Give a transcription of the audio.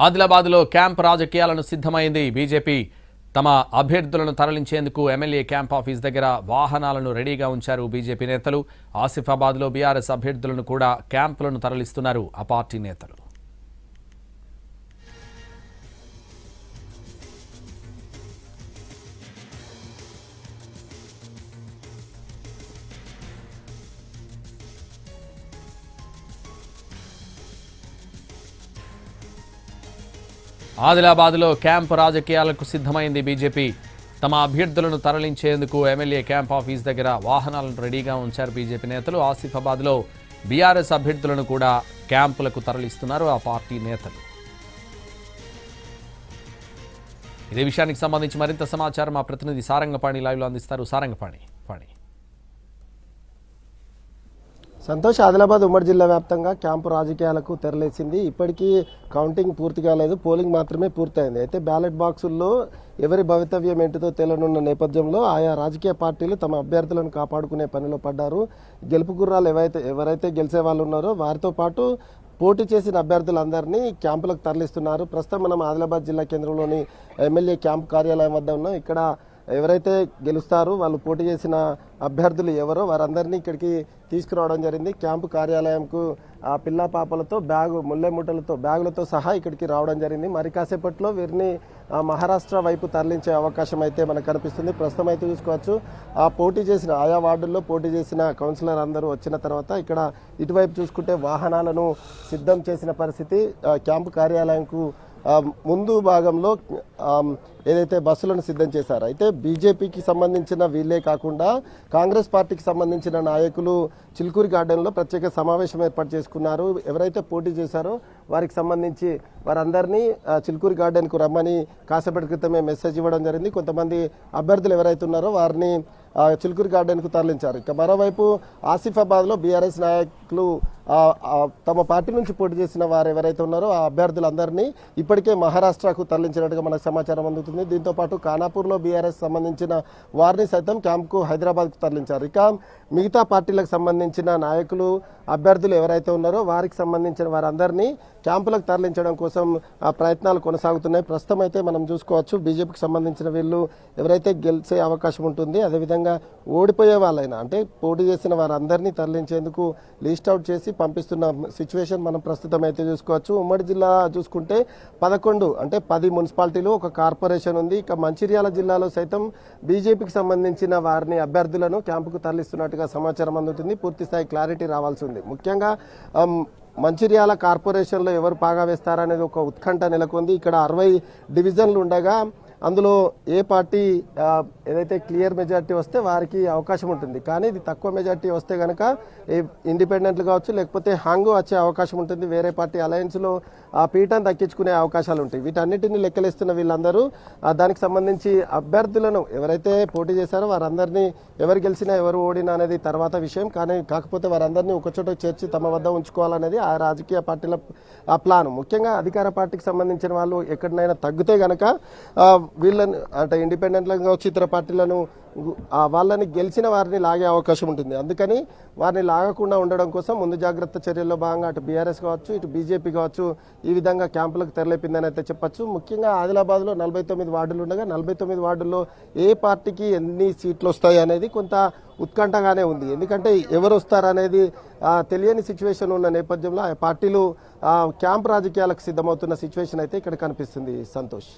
ఆదిలాబాద్లో క్యాంప్ రాజకీయాలను సిద్ధమైంది. బీజేపీ తమ అభ్యర్థులను తరలించేందుకు ఎమ్మెల్యే క్యాంప్ ఆఫీస్ దగ్గర వాహనాలను రెడీగా ఉంచారు బీజేపీ నేతలు. ఆసిఫాబాద్లో బీఆర్ఎస్ అభ్యర్థులను కూడా క్యాంపులను తరలిస్తున్నారు ఆ పార్టీ నేతలు. ఆదిలాబాద్లో క్యాంప్ రాజకీయాలకు సిద్ధమైంది. బీజేపీ తమ అభ్యర్థులను తరలించేందుకు ఎమ్మెల్యే క్యాంప్ ఆఫీస్ దగ్గర వాహనాలను రెడీగా ఉంచారు బీజేపీ నేతలు. ఆసిఫాబాద్లో బీఆర్ఎస్ అభ్యర్థులను కూడా క్యాంపులకు తరలిస్తున్నారు ఆ పార్టీ నేతలు. ఇదే విషయానికి సంబంధించి మరింత సమాచారం మా ప్రతినిధి సారంగపాణి లైవ్లో అందిస్తారు. సారంగపాణి. సంతోష్, ఆదిలాబాద్ ఉమ్మడి జిల్లా వ్యాప్తంగా క్యాంపు రాజకీయాలకు తెరలేసింది. ఇప్పటికీ కౌంటింగ్ పూర్తి కాలేదు, పోలింగ్ మాత్రమే పూర్తయింది. అయితే బ్యాలెట్ బాక్సుల్లో ఎవరి భవితవ్యం ఏంటిదో తేలనున్న నేపథ్యంలో ఆయా రాజకీయ పార్టీలు తమ అభ్యర్థులను కాపాడుకునే పనిలో పడ్డారు. గెలుపు గుర్రాలు ఎవరైతే గెలిచే వాళ్ళు ఉన్నారో వారితో పాటు పోటీ చేసిన అభ్యర్థులందరినీ క్యాంపులకు తరలిస్తున్నారు. ప్రస్తుతం మనం ఆదిలాబాద్ జిల్లా కేంద్రంలోని ఎమ్మెల్యే క్యాంప్ కార్యాలయం వద్ద ఉన్నాం. ఇక్కడ ఎవరైతే గెలుస్తారో వాళ్ళు పోటీ చేసిన అభ్యర్థులు ఎవరో వారందరినీ ఇక్కడికి తీసుకురావడం జరిగింది. క్యాంపు కార్యాలయంకు ఆ పిల్ల పాపలతో బ్యాగులతో సహా ఇక్కడికి రావడం జరిగింది. మరి కాసేపట్లో వీరిని మహారాష్ట్ర వైపు తరలించే అవకాశం అయితే మనకు కనిపిస్తుంది. ప్రస్తుతం అయితే చూసుకోవచ్చు, ఆ పోటీ చేసిన ఆయా వార్డుల్లో పోటీ చేసిన కౌన్సిలర్ అందరూ వచ్చిన తర్వాత ఇక్కడ ఇటువైపు చూసుకుంటే వాహనాలను సిద్ధం చేసిన పరిస్థితి. క్యాంపు కార్యాలయంకు ముందు భాగంలో ఏదైతే బస్సులను సిద్ధం చేశారో, అయితే బీజేపీకి సంబంధించిన వీళ్ళే కాకుండా కాంగ్రెస్ పార్టీకి సంబంధించిన నాయకులు చిలుకూరి గార్డెన్లో ప్రత్యేక సమావేశం ఏర్పాటు చేసుకున్నారు. ఎవరైతే పోటీ చేశారో వారికి సంబంధించి వారందరినీ చిలుకూరి గార్డెన్కు రమ్మని కాసేపటి క్రితమే మెసేజ్ ఇవ్వడం జరిగింది. కొంతమంది అభ్యర్థులు ఎవరైతే ఉన్నారో వారిని చిలుకూరి గార్డెన్కు తరలించారు. ఇక మరోవైపు ఆసిఫాబాద్లో బీఆర్ఎస్ నాయకులు తమ పార్టీ నుంచి పోటీ చేసిన వారు ఎవరైతే ఉన్నారో ఆ అభ్యర్థులందరినీ ఇప్పటికే మహారాష్ట్రకు తరలించినట్టుగా మనకు సమాచారం అందుతుంది. దీంతో పాటు ఖానాపూర్లో బీఆర్ఎస్ సంబంధించిన వారిని సైతం క్యాంప్కు హైదరాబాద్కు తరలించారు. ఇక మిగతా పార్టీలకు సంబంధించిన నాయకులు అభ్యర్థులు ఎవరైతే ఉన్నారో వారికి సంబంధించిన వారందరినీ క్యాంపులకు తరలించడం కోసం ప్రయత్నాలు కొనసాగుతున్నాయి. ప్రస్తుతం అయితే మనం చూసుకోవచ్చు, బీజేపీకి సంబంధించిన వీళ్ళు ఎవరైతే గెలిచే అవకాశం ఉంటుంది, అదేవిధంగా ఓడిపోయే వాళ్ళైనా అంటే పోటీ చేసిన వారందరినీ తరలించేందుకు లిస్ట్ అవుట్ చేసి పంపిస్తున్న సిచ్యువేషన్ మనం ప్రస్తుతం అయితే చూసుకోవచ్చు. ఉమ్మడి జిల్లా చూసుకుంటే 10 మున్సిపాలిటీలు, ఒక కార్పొరేషన్ ఉంది. ఇక మంచిర్యాల జిల్లాలో సైతం బీజేపీకి సంబంధించిన వారిని అభ్యర్థులను క్యాంపుకు తరలిస్తున్నట్టుగా సమాచారం అందుతుంది. పూర్తి స్థాయి క్లారిటీ రావాల్సి ఉంది. ముఖ్యంగా మంచిర్యాల కార్పొరేషన్లో ఎవరు పాగా వేస్తారనేది ఒక ఉత్కంఠ నెలకొంది. ఇక్కడ 60 డివిజన్లు ఉండగా అందులో ఏ పార్టీ ఏదైతే క్లియర్ మెజార్టీ వస్తే వారికి అవకాశం ఉంటుంది. కానీ ఇది తక్కువ మెజార్టీ వస్తే కనుక ఇండిపెండెంట్లు కావచ్చు, లేకపోతే హాంగు వచ్చే అవకాశం ఉంటుంది. వేరే పార్టీ అలయన్స్లో ఆ పీఠాన్ని దక్కించుకునే అవకాశాలు ఉంటాయి. వీటన్నిటిని లెక్కలేస్తున్న వీళ్ళందరూ దానికి సంబంధించి అభ్యర్థులను ఎవరైతే పోటీ చేశారో వారందరినీ ఎవరు గెలిచినా ఎవరు ఓడినా అనేది తర్వాత విషయం. కాకపోతే వారందరినీ ఒకచోట చేర్చి తమ వద్ద ఉంచుకోవాలనేది ఆ రాజకీయ పార్టీల ప్లాన్. ముఖ్యంగా అధికార పార్టీకి సంబంధించిన వాళ్ళు ఎక్కడైనా తగ్గితే కనుక వీళ్ళని అంటే ఇండిపెండెంట్లను కావచ్చు, ఇతర పార్టీలను వాళ్ళని గెలిచిన వారిని లాగే అవకాశం ఉంటుంది. అందుకని వారిని లాగకుండా ఉండడం కోసం ముందు జాగ్రత్త చర్యల్లో భాగంగా అటు బీఆర్ఎస్ కావచ్చు, ఇటు బీజేపీ కావచ్చు ఈ విధంగా క్యాంపులకు తెరలేపిందని అయితే చెప్పచ్చు. ముఖ్యంగా ఆదిలాబాద్లో 49 వార్డులు ఉండగా 49 వార్డుల్లో ఏ పార్టీకి ఎన్ని సీట్లు వస్తాయి అనేది కొంత ఉత్కంఠగానే ఉంది. ఎందుకంటే ఎవరు వస్తారనేది తెలియని సిచ్యువేషన్ ఉన్న నేపథ్యంలో ఆ పార్టీలు క్యాంప్ రాజకీయాలకు సిద్ధమవుతున్న సిచ్యువేషన్ అయితే ఇక్కడ కనిపిస్తుంది. సంతోష్.